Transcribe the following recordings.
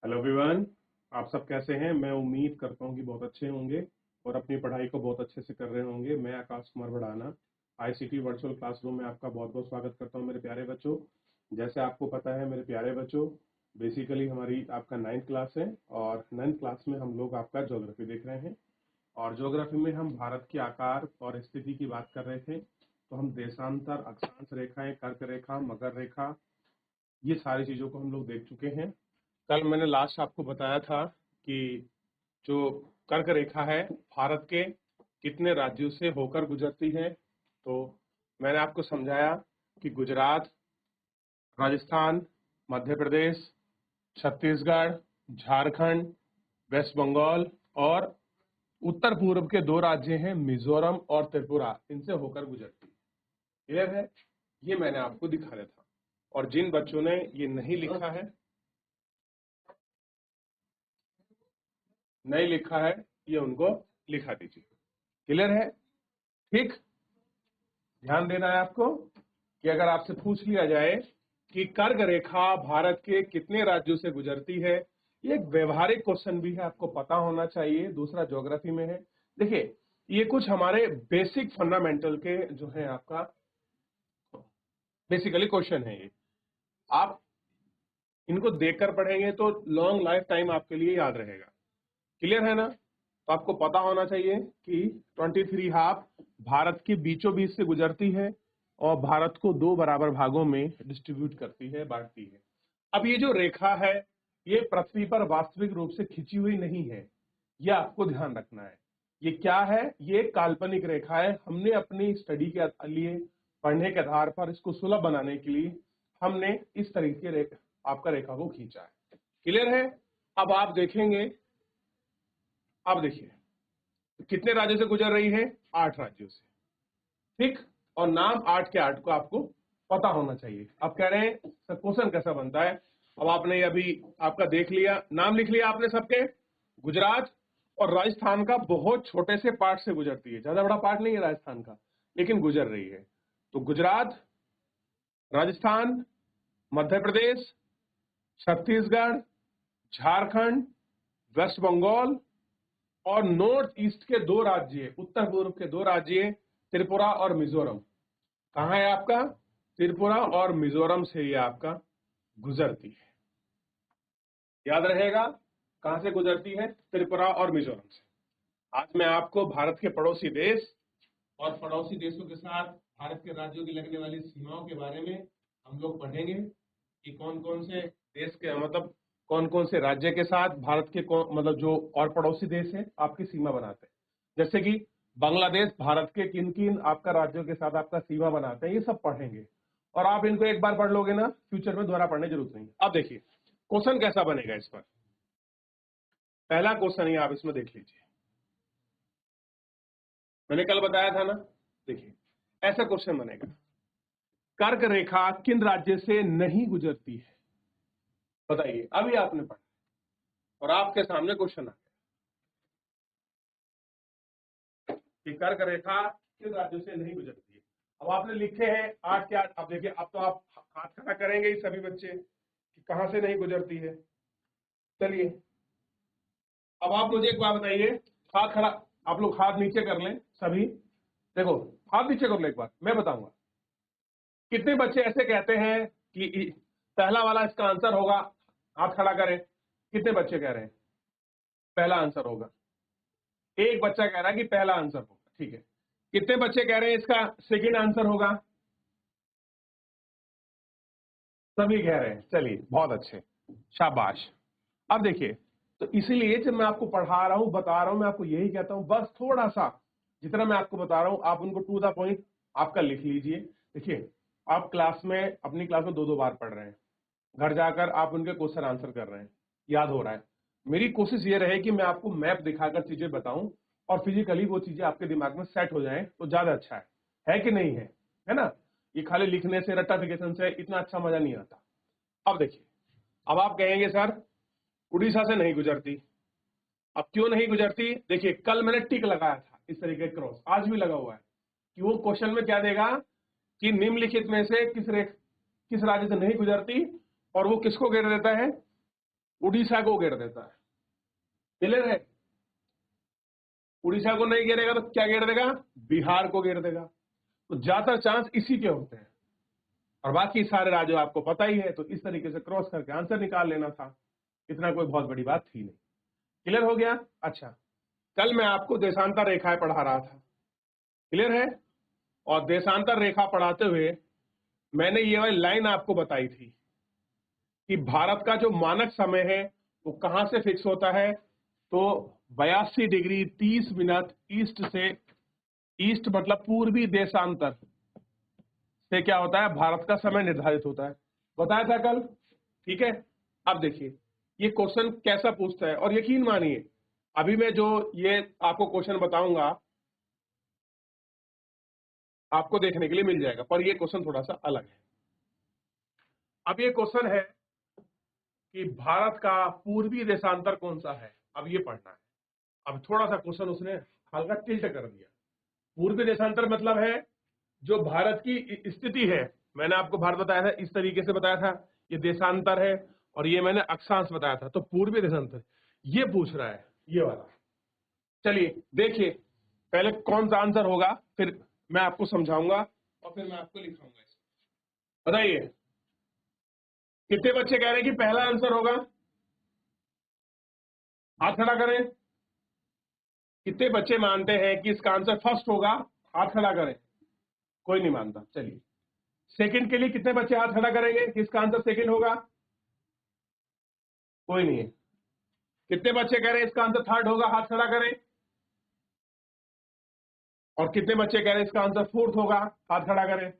Hello everyone. आप सब कैसे हैं? मैं उम्मीद करता हूं कि बहुत अच्छे होंगे और अपनी पढ़ाई को बहुत अच्छे से कर रहे होंगे। मैं Akash Kumar Bhadana ICT virtual classroom में आपका बहुत बहुत स्वागत करता हूं मेरे प्यारे बच्चों। जैसे आपको पता है मेरे प्यारे बच्चों, बेसिकली हमारी आपका 9th क्लास है और 9th क्लास में हम लोग आपका ज्योग्राफी देख रहे हैं। और ज्योग्राफी में हम भारत के आकार और स्थिति की बात कर रहे थे। तो हम देशांतर, अक्षांश रेखाएं, कर्क रेखा, मकर रेखा, ये सारी चीजों को हम लोग देख चुके हैं। कल मैंने लास्ट आपको बताया था कि जो कर्क रेखा है भारत के कितने राज्यों से होकर गुजरती है। तो मैंने आपको समझाया कि गुजरात, राजस्थान, मध्य प्रदेश, छत्तीसगढ़, झारखंड, वेस्ट बंगाल और उत्तर पूर्व के दो राज्य हैं मिजोरम और त्रिपुरा, इनसे होकर गुजरती है। क्लियर है? ये मैंने आपको दिखाया था। और जिन बच्चों ने ये नहीं लिखा है, नहीं लिखा है, ये उनको लिखा दीजिए। क्लियर है? ठीक, ध्यान देना है आपको कि अगर आपसे पूछ लिया जाए कि कर्क रेखा भारत के कितने राज्यों से गुजरती है, ये एक व्यवहारिक क्वेश्चन भी है, आपको पता होना चाहिए। दूसरा ज्योग्राफी में है। देखिए, ये कुछ हमारे बेसिक फंडामेंटल के जो है आपका बेसिकली क्वेश्चन है। ये आप इनको देखकर पढ़ेंगे तो लॉन्ग लाइफ टाइम आपके लिए याद रहेगा। क्लियर है ना? तो आपको पता होना चाहिए कि 23 हाफ भारत के बीचों बीच से गुजरती है और भारत को दो बराबर भागों में डिस्ट्रीब्यूट करती है, बांटती है। अब ये जो रेखा है, ये पृथ्वी पर वास्तविक रूप से खिंची हुई नहीं है, यह आपको ध्यान रखना है। ये क्या है? ये एक काल्पनिक रेखा है। हमने अपनी स्टडी के लिए, पढ़ने के आधार पर इसको सुलभ बनाने के लिए हमने इस तरीके आपका रेखा को खींचा है। क्लियर है? अब आप देखेंगे, अब देखिए कितने राज्यों से गुजर रही है? 8 राज्यों से। ठीक, और नाम 8 के 8 को आपको पता होना चाहिए। अब कह रहे हैं सर क्वेश्चन कैसा बनता है? अब आपने अभी आपका देख लिया, नाम लिख लिया आपने सबके। गुजरात और राजस्थान का बहुत छोटे से पार्ट से गुजरती है, ज्यादा बड़ा पार्ट नहीं है राजस्थान का, लेकिन गुजर रही है। तो गुजरात, राजस्थान, मध्य प्रदेश, छत्तीसगढ़, झारखंड, वेस्ट बंगाल और नॉर्थ ईस्ट के दो राज्य, उत्तर पूर्व के दो राज्य त्रिपुरा और मिजोरम। कहाँ है आपका? त्रिपुरा और मिजोरम से ये आपका गुजरती है। याद रहेगा, कहां से गुजरती है? त्रिपुरा और मिजोरम से। आज मैं आपको भारत के पड़ोसी देश और पड़ोसी देशों के साथ भारत के राज्यों की लगने वाली सीमाओं के बारे में हम लोग पढ़ेंगे कि कौन कौन से देश के, मतलब कौन कौन से राज्य के साथ भारत के मतलब जो और पड़ोसी देश है आपकी सीमा बनाते हैं। जैसे कि बांग्लादेश भारत के किन किन आपका राज्यों के साथ आपका सीमा बनाते हैं, ये सब पढ़ेंगे। और आप इनको एक बार पढ़ लोगे ना, फ्यूचर में दोबारा पढ़ने की जरूरत नहीं है। अब देखिए क्वेश्चन कैसा बनेगा इस पर। पहला क्वेश्चन ही आप इसमें देख लीजिए, मैंने कल बताया था ना। देखिए ऐसा क्वेश्चन बनेगा, कर्क रेखा किन राज्य से नहीं गुजरती है? बताइए, अभी आपने पढ़ा और आपके सामने क्वेश्चन आ गया कि कर्क रेखा किन राज्यों से नहीं गुजरती है। अब आपने लिखे हैं 8 के 8। अब देखिए, अब तो आप हाथ खड़ा करेंगे ही सभी बच्चे कि कहां से नहीं गुजरती है। चलिए, अब आप मुझे एक बात बताइए, हाथ खड़ा, आप लोग हाथ नीचे कर लें सभी। देखो, हाथ नीचे कर लो एक बार, मैं बताऊंगा। कितने बच्चे ऐसे कहते हैं कि पहला वाला इसका आंसर होगा? हाथ खड़ा करें। कितने बच्चे कह रहे हैं पहला आंसर होगा? एक बच्चा कह रहा है कि पहला आंसर होगा, ठीक है। कितने बच्चे कह रहे हैं इसका सेकंड आंसर होगा? सभी कह रहे हैं। चलिए, बहुत अच्छे, शाबाश। अब देखिए, तो इसीलिए जब मैं आपको पढ़ा रहा हूं, बता रहा हूं, मैं आपको यही कहता हूं, बस थोड़ा सा जितना मैं आपको बता रहा हूं आप उनको टू द पॉइंट आपका लिख लीजिए। देखिए, आप क्लास में, अपनी क्लास में 2-2 बार पढ़ रहे हैं, घर जाकर आप उनके क्वेश्चन आंसर कर रहे हैं, याद हो रहा है। मेरी कोशिश ये रहे कि मैं आपको मैप दिखाकर चीजें बताऊं और फिजिकली वो चीजें आपके दिमाग में सेट हो जाएं, तो ज्यादा अच्छा है कि नहीं है? है ना? ये खाली लिखने से, रट्टाफिकेशन से इतना अच्छा मजा नहीं आता। अब देखिए, अब आप कहेंगे सर उड़ीसा से नहीं गुजरती। अब क्यों नहीं गुजरती? देखिए, कल मैंने टिक लगाया था इस तरीके क्रॉस, आज भी लगा हुआ है कि वो क्वेश्चन में क्या देगा कि निम्नलिखित में से किस राज्य से नहीं गुजरती, और वो किसको घेर देता है? उड़ीसा को घेर देता है। क्लियर है? उड़ीसा को नहीं घेरेगा तो क्या घेर देगा? बिहार को घेर देगा। तो ज्यादातर चांस इसी के होते हैं, और बाकी सारे राज्य आपको पता ही है। तो इस तरीके से क्रॉस करके आंसर निकाल लेना था, इतना कोई बहुत बड़ी बात थी नहीं। क्लियर हो गया? अच्छा, कल मैं आपको देशांतर रेखाएं पढ़ा रहा था, क्लियर है? और देशांतर रेखा पढ़ाते हुए मैंने ये वाली लाइन आपको बताई थी कि भारत का जो मानक समय है वो कहां से फिक्स होता है, तो 82 डिग्री 30 मिनट ईस्ट से, ईस्ट मतलब पूर्वी देशांतर से क्या होता है, भारत का समय निर्धारित होता है। बताया था कल, ठीक है? अब देखिए ये क्वेश्चन कैसा पूछता है, और यकीन मानिए अभी मैं जो ये आपको क्वेश्चन बताऊंगा आपको देखने के लिए मिल जाएगा, पर ये क्वेश्चन थोड़ा सा अलग है। अब ये क्वेश्चन है कि भारत का पूर्वी देशांतर कौन सा है, अब ये पढ़ना है। अब थोड़ा सा क्वेश्चन उसने हल्का टिल्ट कर दिया। पूर्वी देशांतर मतलब है जो भारत की स्थिति है। मैंने आपको भारत बताया था, इस तरीके से बताया था, ये देशांतर है, और ये मैंने अक्षांश बताया था। तो पूर्वी देशांतर ये पूछ रहा है, ये वाला। चलिए देखिए पहले कौन सा आंसर होगा, फिर मैं आपको समझाऊंगा और फिर मैं आपको लिखाऊंगा। बताइए कितने बच्चे कह रहे हैं कि पहला आंसर होगा? हाथ खड़ा करें। कितने बच्चे मानते हैं कि इसका आंसर फर्स्ट होगा? हाथ खड़ा करें। कोई नहीं मानता। चलिए सेकंड के लिए कितने बच्चे हाथ खड़ा करेंगे कि इसका आंसर सेकंड होगा? कोई नहीं है। कितने बच्चे कह रहे हैं इसका आंसर थर्ड होगा? हाथ खड़ा करें। और कितने बच्चे कह रहे हैं इसका आंसर फोर्थ होगा? हाथ खड़ा करें।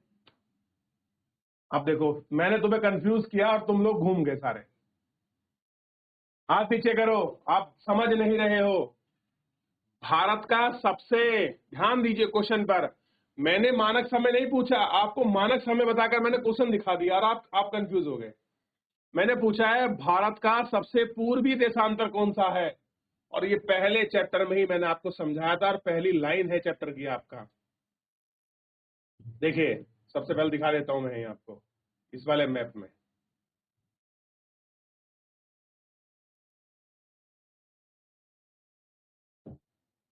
अब देखो मैंने तुम्हें कंफ्यूज किया और तुम लोग घूम गए सारे। हाथ पीछे करो, आप समझ नहीं रहे हो। भारत का सबसे, ध्यान दीजिए क्वेश्चन पर, मैंने मानक समय नहीं पूछा, आपको मानक समय बताकर मैंने क्वेश्चन दिखा दिया और आप कंफ्यूज हो गए। मैंने पूछा है भारत का सबसे पूर्वी देशांतर कौन सा है, और ये पहले चैप्टर में ही मैंने आपको समझाया था, और पहली लाइन है चैप्टर की आपका। देखिए सबसे पहले दिखा देता हूं मैं आपको इस वाले मैप में।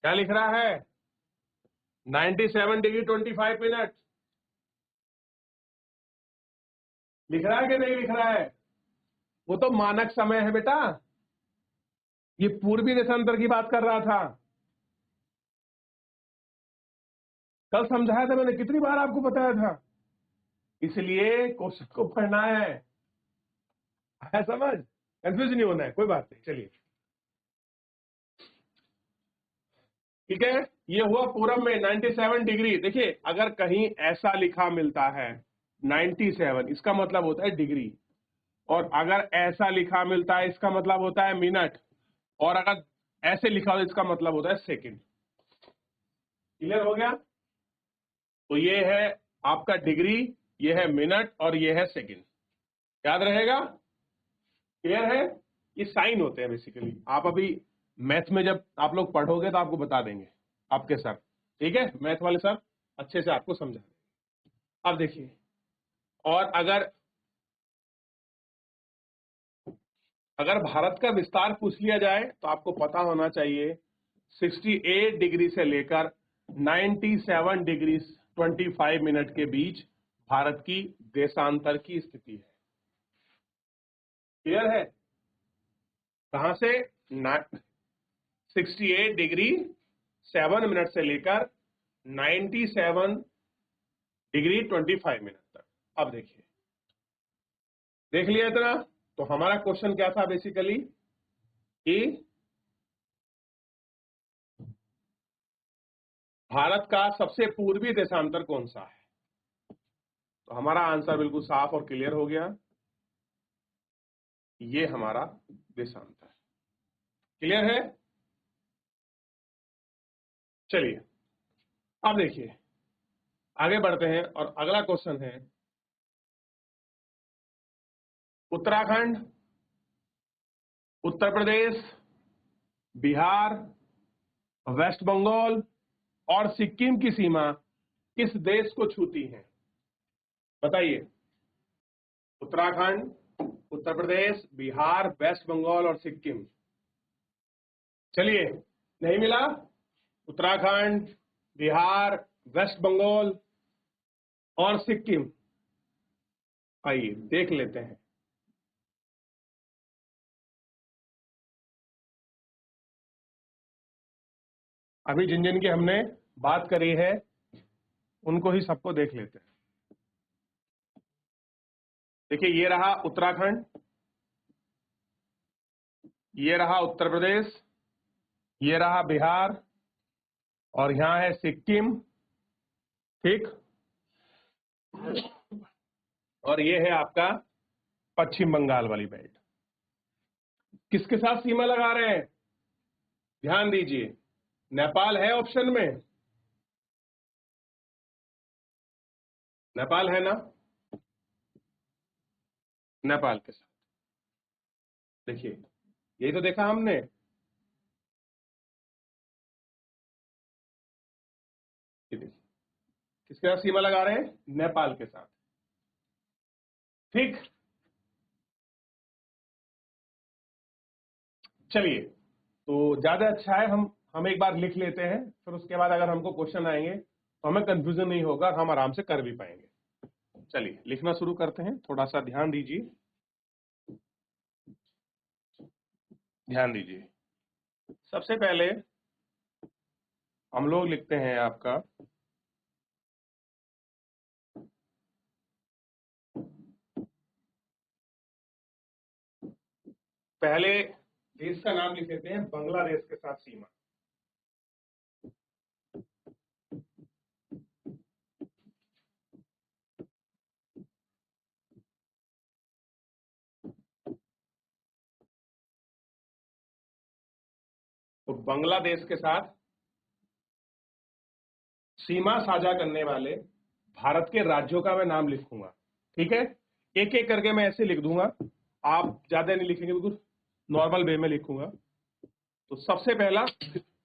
क्या लिख रहा है? 97 डिग्री 25 मिनट लिख रहा है कि नहीं लिख रहा है? वो तो मानक समय है बेटा, ये पूर्वी देशांतर की बात कर रहा था। कल समझाया था मैंने, कितनी बार आपको बताया था। इसलिए क्वेश्चन को पढ़ना है समझ, कंफ्यूज नहीं होना है, कोई बात नहीं। चलिए ठीक है, ये हुआ पूरब में 97 डिग्री। देखिए अगर कहीं ऐसा लिखा मिलता है 97, इसका मतलब होता है डिग्री, और अगर ऐसा लिखा मिलता है इसका मतलब होता है मिनट, और अगर ऐसे लिखा हो इसका मतलब होता है सेकंड। क्लियर हो गया? तो ये है आपका डिग्री, ये है मिनट, और ये है सेकंड। याद रहेगा? क्लियर है? ये साइन होते हैं बेसिकली। आप अभी मैथ में जब आप लोग पढ़ोगे तो आपको बता देंगे आपके सर, ठीक है? मैथ वाले सर अच्छे से आपको समझा देंगे। अब देखिए, और अगर अगर भारत का विस्तार पूछ लिया जाए तो आपको पता होना चाहिए 68 डिग्री से लेकर 97 डिग्री 25 मिनट के बीच भारत की देशांतर की स्थिति है। क्लियर है? कहां से? 68 डिग्री 7 मिनट से लेकर 97 डिग्री 25 मिनट तक। अब देखिए, देख लिया इतना? तो हमारा क्वेश्चन क्या था बेसिकली कि भारत का सबसे पूर्वी देशांतर कौन सा है? तो हमारा आंसर बिल्कुल साफ और क्लियर हो गया, ये हमारा देशांतर। क्लियर है? चलिए अब देखिए आगे बढ़ते हैं, और अगला क्वेश्चन है उत्तराखंड, उत्तर प्रदेश, बिहार, वेस्ट बंगाल और सिक्किम की सीमा किस देश को छूती है? बताइए। उत्तराखंड, उत्तर प्रदेश, बिहार, वेस्ट बंगाल और सिक्किम। चलिए, नहीं मिला? उत्तराखंड, बिहार, वेस्ट बंगाल और सिक्किम। आइए देख लेते हैं। अभी जिन जिन की हमने बात करी है उनको ही सबको देख लेते हैं। देखिए, ये रहा उत्तराखंड, ये रहा उत्तर प्रदेश, ये रहा बिहार और यहां है सिक्किम। ठीक, और ये है आपका पश्चिम बंगाल वाली बेल्ट। किसके साथ सीमा लगा रहे हैं? ध्यान दीजिए, नेपाल है ऑप्शन में? नेपाल है ना? नेपाल के साथ देखिए, यही तो देखा हमने। ये देखिए, किसके साथ सीमा लगा रहे हैं? नेपाल के साथ। ठीक, चलिए, तो ज्यादा अच्छा है हम एक बार लिख लेते हैं, फिर उसके बाद अगर हमको क्वेश्चन आएंगे तो हमें कंफ्यूजन नहीं होगा, हम आराम से कर भी पाएंगे। चलिए लिखना शुरू करते हैं, थोड़ा सा ध्यान दीजिए, ध्यान दीजिए। सबसे पहले हम लोग लिखते हैं आपका पहले देश का नाम लिख लेते हैं, बांग्लादेश के साथ सीमा। तो बांग्लादेश के साथ सीमा साझा करने वाले भारत के राज्यों का मैं नाम लिखूंगा। ठीक है, एक एक करके मैं ऐसे लिख दूंगा, आप ज्यादा नहीं लिखेंगे, बिल्कुल नॉर्मल वे में लिखूंगा। तो सबसे पहला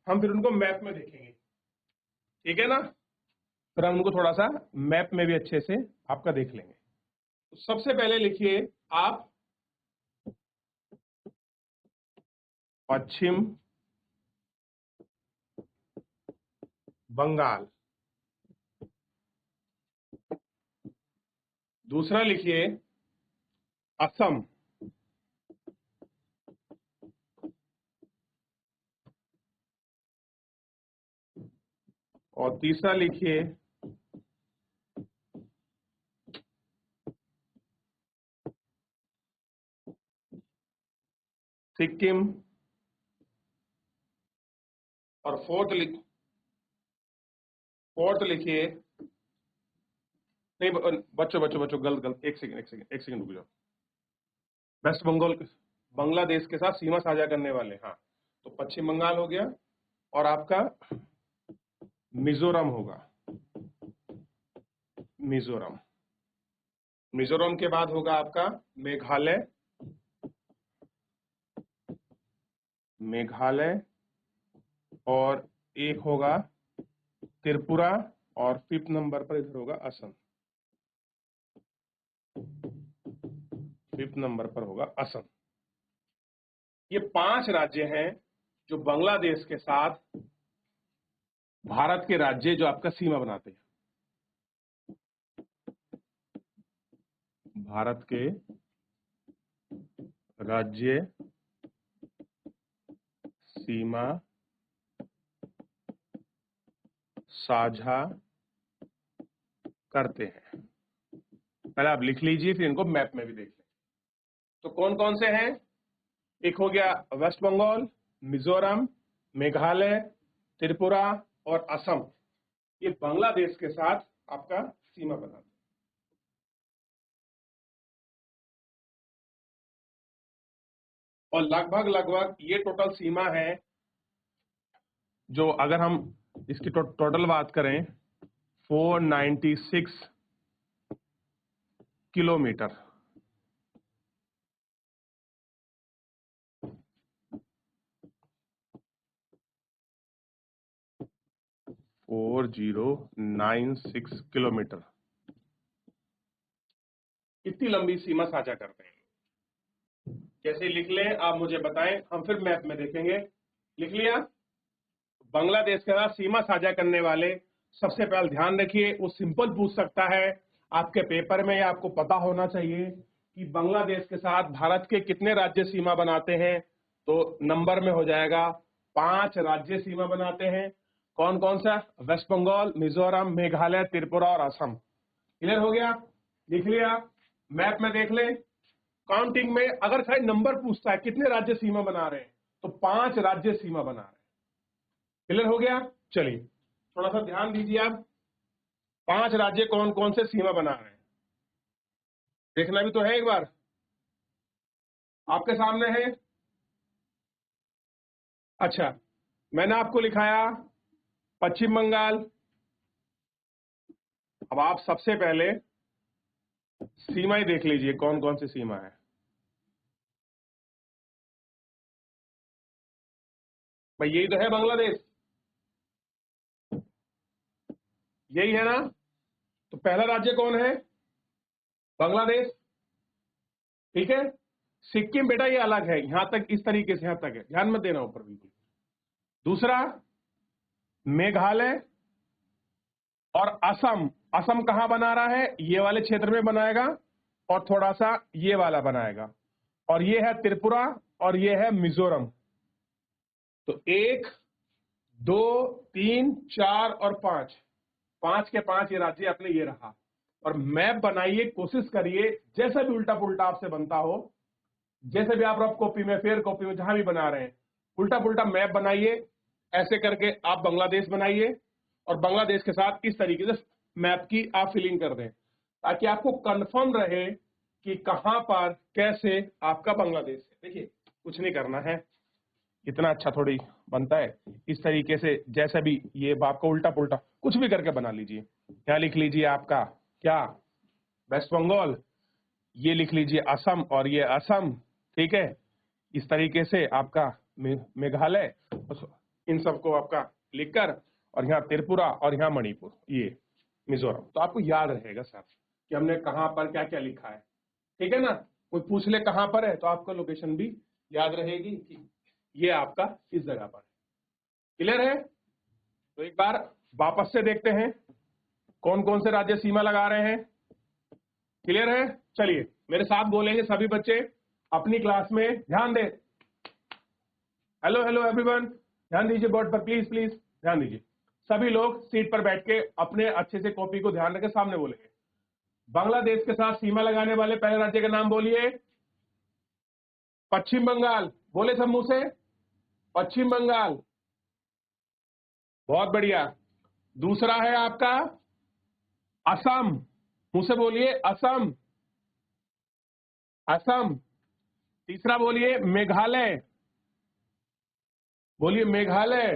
हम फिर उनको मैप में देखेंगे, ठीक है ना? फिर हम उनको थोड़ा सा मैप में भी अच्छे से आपका देख लेंगे। तो सबसे पहले लिखिए आप पश्चिम बंगाल। दूसरा लिखिए असम। और तीसरा लिखिए सिक्किम। और फोर्थ लिखिए, नहीं बच्चों बच्चों बच्चों, गलत गलत, एक सेकंड एक सेकंड एक सेकंड रुक जाओ। वेस्ट बंगाल, बांग्लादेश के साथ सीमा साझा करने वाले, हाँ, तो पश्चिम बंगाल हो गया और आपका मिजोरम होगा। मिजोरम, मिजोरम के बाद होगा आपका मेघालय। मेघालय, और एक होगा त्रिपुरा, और फिफ्थ नंबर पर इधर होगा असम। फिफ्थ नंबर पर होगा असम। ये 5 राज्य हैं जो बांग्लादेश के साथ भारत के राज्य जो आपका सीमा बनाते हैं। भारत के राज्य सीमा साझा करते हैं। पहले आप लिख लीजिए, फिर इनको मैप में भी देख लें। तो कौन कौन से हैं? एक हो गया वेस्ट बंगाल, मिजोरम, मेघालय, त्रिपुरा और असम। ये बांग्लादेश के साथ आपका सीमा बनाते हैं। और लगभग लगभग ये टोटल सीमा है, जो अगर हम इसकी टोटल बात करें 496 किलोमीटर। 4096 किलोमीटर, इतनी लंबी सीमा साझा करते हैं। जैसे लिख लें आप मुझे बताएं, हम फिर मैप में देखेंगे। लिख लिया? बांग्लादेश के साथ सीमा साझा करने वाले, सबसे पहले ध्यान रखिए वो सिंपल पूछ सकता है आपके पेपर में, या आपको पता होना चाहिए कि बांग्लादेश के साथ भारत के कितने राज्य सीमा बनाते हैं। तो नंबर में हो जाएगा 5 राज्य सीमा बनाते हैं। कौन कौन सा? वेस्ट बंगाल, मिजोरम, मेघालय, त्रिपुरा और असम। क्लियर हो गया? लिख लिया? मैप में देख लें, काउंटिंग में अगर खाली नंबर पूछता है कितने राज्य सीमा बना रहे हैं, तो 5 राज्य सीमा बना रहे हैं। क्लियर हो गया? चलिए थोड़ा सा ध्यान दीजिए आप, 5 राज्य कौन कौन से सीमा बना रहे हैं देखना भी तो है। एक बार आपके सामने है। अच्छा, मैंने आपको लिखाया पश्चिम बंगाल। अब आप सबसे पहले सीमाएं देख लीजिए, कौन कौन सी सीमा है। भाई यही तो है बांग्लादेश, यही है ना? तो पहला राज्य कौन है? बांग्लादेश। ठीक है। सिक्किम बेटा ये अलग है, यहां तक इस तरीके से यहां तक है, ध्यान मत देना ऊपर बिल्कुल। दूसरा मेघालय और असम। असम कहां बना रहा है? ये वाले क्षेत्र में बनाएगा और थोड़ा सा ये वाला बनाएगा। और ये है त्रिपुरा और ये है मिजोरम। तो 1 2 3 4 और 5, 5 के 5 ये राज्य अपने ये रहा। और मैप बनाइए, कोशिश करिए जैसा भी उल्टा पुल्टा आपसे बनता हो, जैसे भी आप रफ कॉपी में, फेयर कॉपी में, जहां भी बना रहे हैं, उल्टा पुल्टा मैप बनाइए। ऐसे करके आप बांग्लादेश बनाइए और बांग्लादेश के साथ इस तरीके से मैप की आप फिलिंग कर दें, ताकि आपको कंफर्म रहे कि कहां पर कैसे आपका बांग्लादेश है। देखिए कुछ नहीं करना है, इतना अच्छा थोड़ी बनता है। इस तरीके से जैसे भी ये आपको उल्टा पुल्टा कुछ भी करके बना लीजिए। क्या लिख लीजिए आपका? क्या? वेस्ट बंगाल। ये लिख लीजिए असम और ये असम। ठीक है। इस तरीके से आपका मेघालय, इन सबको आपका लिखकर, और यहाँ त्रिपुरा और यहाँ मणिपुर, ये मिजोरम। तो आपको याद रहेगा सर कि हमने कहां पर क्या क्या लिखा है। ठीक है ना? कोई पूछ ले कहां पर है तो आपको लोकेशन भी याद रहेगी कि ये आपका इस जगह पर है। क्लियर है? तो एक बार वापस से देखते हैं कौन कौन से राज्य सीमा लगा रहे हैं। क्लियर है? चलिए मेरे साथ बोलेंगे सभी बच्चे अपनी क्लास में, ध्यान दें। हेलो हेलो एवरीवन, ध्यान दीजिए बोर्ड पर, प्लीज प्लीज ध्यान दीजिए। सभी लोग सीट पर बैठ के अपने अच्छे से कॉपी को ध्यान रखे सामने बोलेंगे। बांग्लादेश के साथ सीमा लगाने वाले पहले राज्य का नाम बोलिए। पश्चिम बंगाल। बोले सब मुंह से, पश्चिम बंगाल। बहुत बढ़िया। दूसरा है आपका असम। मुंह से बोलिए असम, असम। तीसरा बोलिए मेघालय, बोलिए मेघालय।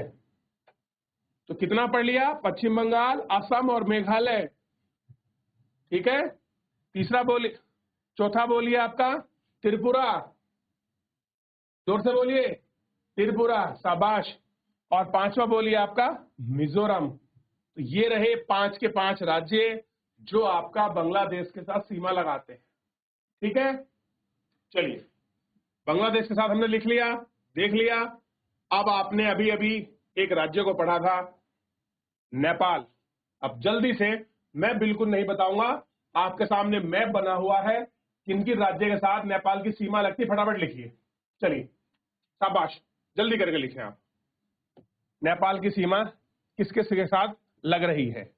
तो कितना पढ़ लिया? पश्चिम बंगाल, असम और मेघालय। ठीक है। तीसरा बोलिए, चौथा बोलिए आपका त्रिपुरा। जोर से बोलिए, त्रिपुरा, शाबाश। और पांचवा बोलिए आपका मिजोरम। तो ये रहे 5 के 5 राज्य जो आपका बांग्लादेश के साथ सीमा लगाते हैं। ठीक है। चलिए बांग्लादेश के साथ हमने लिख लिया, देख लिया। अब आपने अभी अभी एक राज्य को पढ़ा था, नेपाल। अब जल्दी से, मैं बिल्कुल नहीं बताऊंगा, आपके सामने मैप बना हुआ है, किन किन राज्य के साथ नेपाल की सीमा लगती, फटाफट लिखिए। चलिए शाबाश, जल्दी करके लिखें आप। नेपाल की सीमा किस किस के साथ लग रही है?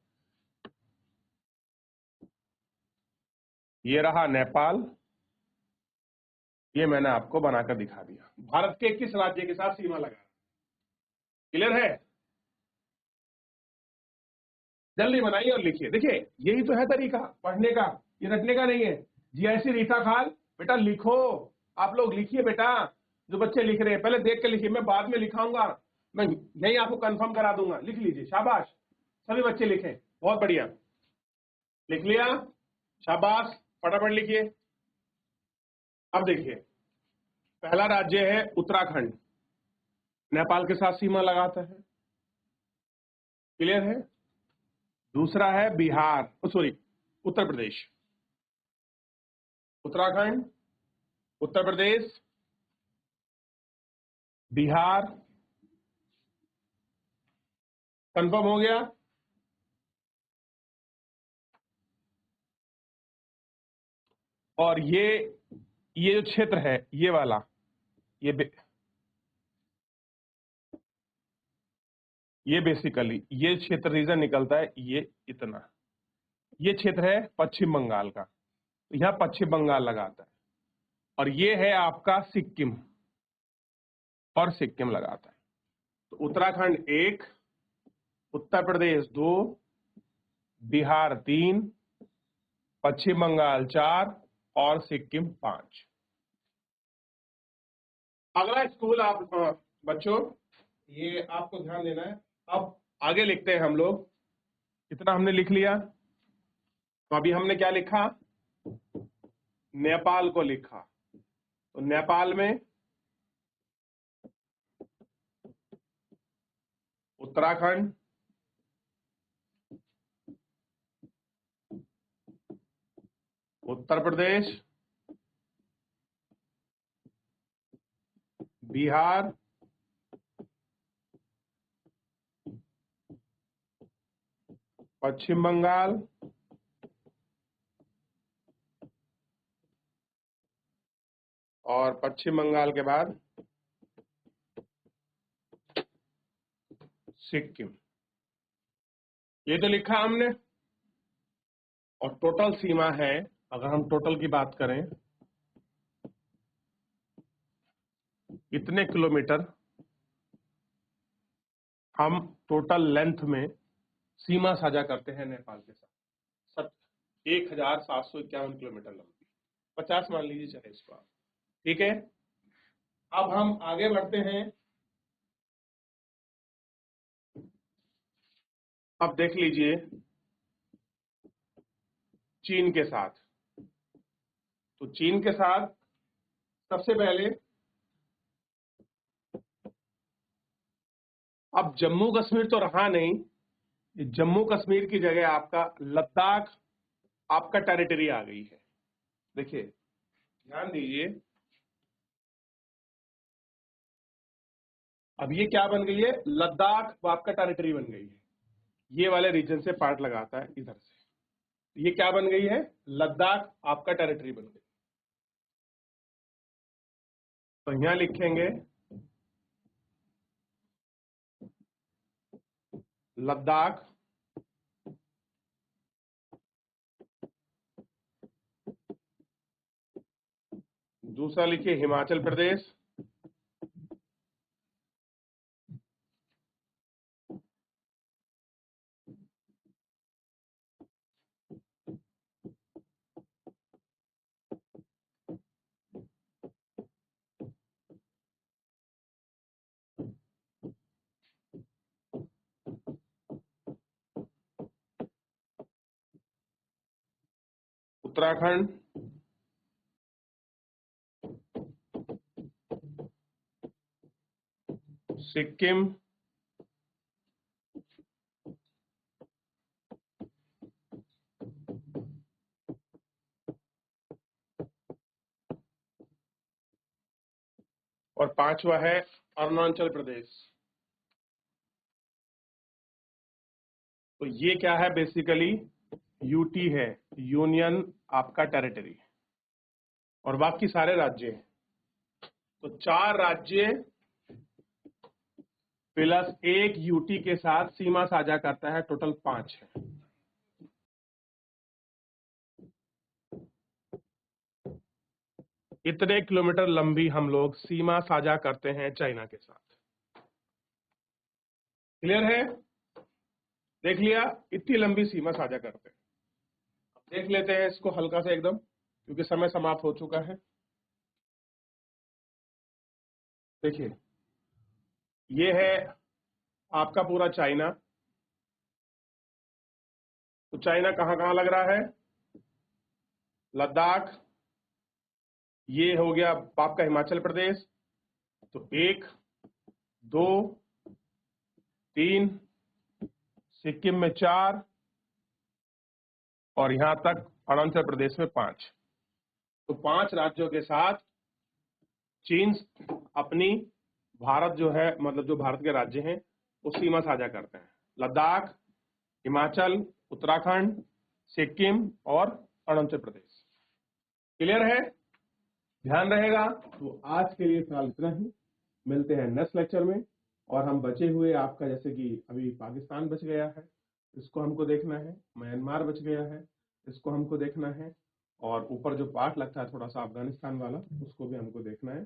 ये रहा नेपाल, ये मैंने आपको बनाकर दिखा दिया। भारत के किस राज्य के साथ सीमा लगा? क्लियर है? जल्दी बनाइए और लिखिए। देखिए यही तो है तरीका पढ़ने का, ये रटने का नहीं है। जी ऐसी रीता खाल, बेटा लिखो, आप लोग लिखिए बेटा। जो बच्चे लिख रहे हैं पहले देख के लिखिए, मैं बाद में लिखाऊंगा, मैं यही आपको कंफर्म करा दूंगा। लिख लीजिए, शाबाश, सभी बच्चे लिखें, बहुत बढ़िया। लिख लिया? शाबाश, फटाफट लिखिए। अब देखिए पहला राज्य है उत्तराखंड, नेपाल के साथ सीमा लगाता है। क्लियर है? दूसरा है बिहार, सॉरी उत्तर प्रदेश। उत्तराखंड, उत्तर प्रदेश, बिहार, कंफर्म हो गया। और ये जो क्षेत्र है ये वाला, ये बेसिकली ये क्षेत्र रीजन निकलता है, ये इतना, ये क्षेत्र है पश्चिम बंगाल का, तो यहां पश्चिम बंगाल लगाता है। और ये है आपका सिक्किम, और सिक्किम लगाता है। तो उत्तराखंड 1, उत्तर प्रदेश 2, बिहार 3, पश्चिम बंगाल 4 और सिक्किम 5। अगला स्कूल आप बच्चों ये आपको ध्यान देना है। अब आगे लिखते हैं हम लोग, कितना हमने लिख लिया। तो अभी हमने क्या लिखा, नेपाल को लिखा। तो नेपाल में उत्तराखंड, उत्तर प्रदेश, बिहार, पश्चिम बंगाल, और पश्चिम बंगाल के बाद सिक्किम। ये तो लिखा हमने। और टोटल सीमा है, अगर हम टोटल की बात करें, इतने किलोमीटर हम टोटल लेंथ में सीमा साझा करते हैं नेपाल के साथ। 1751 किलोमीटर लंबी, 50 मान लीजिए चाहे इसको आप। ठीक है, अब हम आगे बढ़ते हैं। अब देख लीजिए चीन के साथ। तो चीन के साथ सबसे पहले, अब जम्मू कश्मीर तो रहा नहीं, जम्मू कश्मीर की जगह आपका लद्दाख आपका टेरिटरी आ गई है। देखिए ध्यान दीजिए, अब ये क्या बन गई है, लद्दाख आपका टेरिटरी बन गई है। ये वाले रीजन से पार्ट लगाता है इधर से, ये क्या बन गई है, लद्दाख आपका टेरिटरी बन गई। तो यहां लिखेंगे लद्दाख, दूसरा लिखिए हिमाचल प्रदेश, उत्तराखंड, सिक्किम, और पांचवा है अरुणाचल प्रदेश। तो ये क्या है, बेसिकली यूटी है, यूनियन आपका टेरिटरी, और बाकी सारे राज्य हैं। तो 4 राज्य प्लस 1 यूटी के साथ सीमा साझा करता है, टोटल 5 है। इतने किलोमीटर लंबी हम लोग सीमा साझा करते हैं चाइना के साथ। क्लियर है, देख लिया, इतनी लंबी सीमा साझा करते हैं। देख लेते हैं इसको हल्का से एकदम, क्योंकि समय समाप्त हो चुका है। देखिए ये है आपका पूरा चाइना। तो चाइना कहां कहां लग रहा है, लद्दाख, ये हो गया आपका हिमाचल प्रदेश। तो 1, 2, 3, सिक्किम में 4, और यहां तक अरुणाचल प्रदेश में 5। तो 5 राज्यों के साथ चीन अपनी भारत जो है, मतलब जो भारत के राज्य हैं वो सीमा साझा करते हैं, लद्दाख, हिमाचल, उत्तराखंड, सिक्किम और अरुणाचल प्रदेश। क्लियर है, ध्यान रहेगा। तो आज के लिए फिलहाल इतना ही, मिलते हैं नेक्स्ट लेक्चर में। और हम बचे हुए आपका, जैसे कि अभी पाकिस्तान बच गया है, इसको हमको देखना है, म्यांमार बच गया है, इसको हमको देखना है, और ऊपर जो पार्ट लगता है थोड़ा सा अफगानिस्तान वाला, उसको भी हमको देखना है,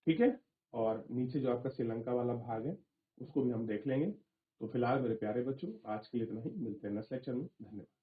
ठीक है। और नीचे जो आपका श्रीलंका वाला भाग है उसको भी हम देख लेंगे। तो फिलहाल मेरे प्यारे बच्चों, आज के लिए इतना ही, मिलते हैं नेक्स्ट लेक्चर में। धन्यवाद।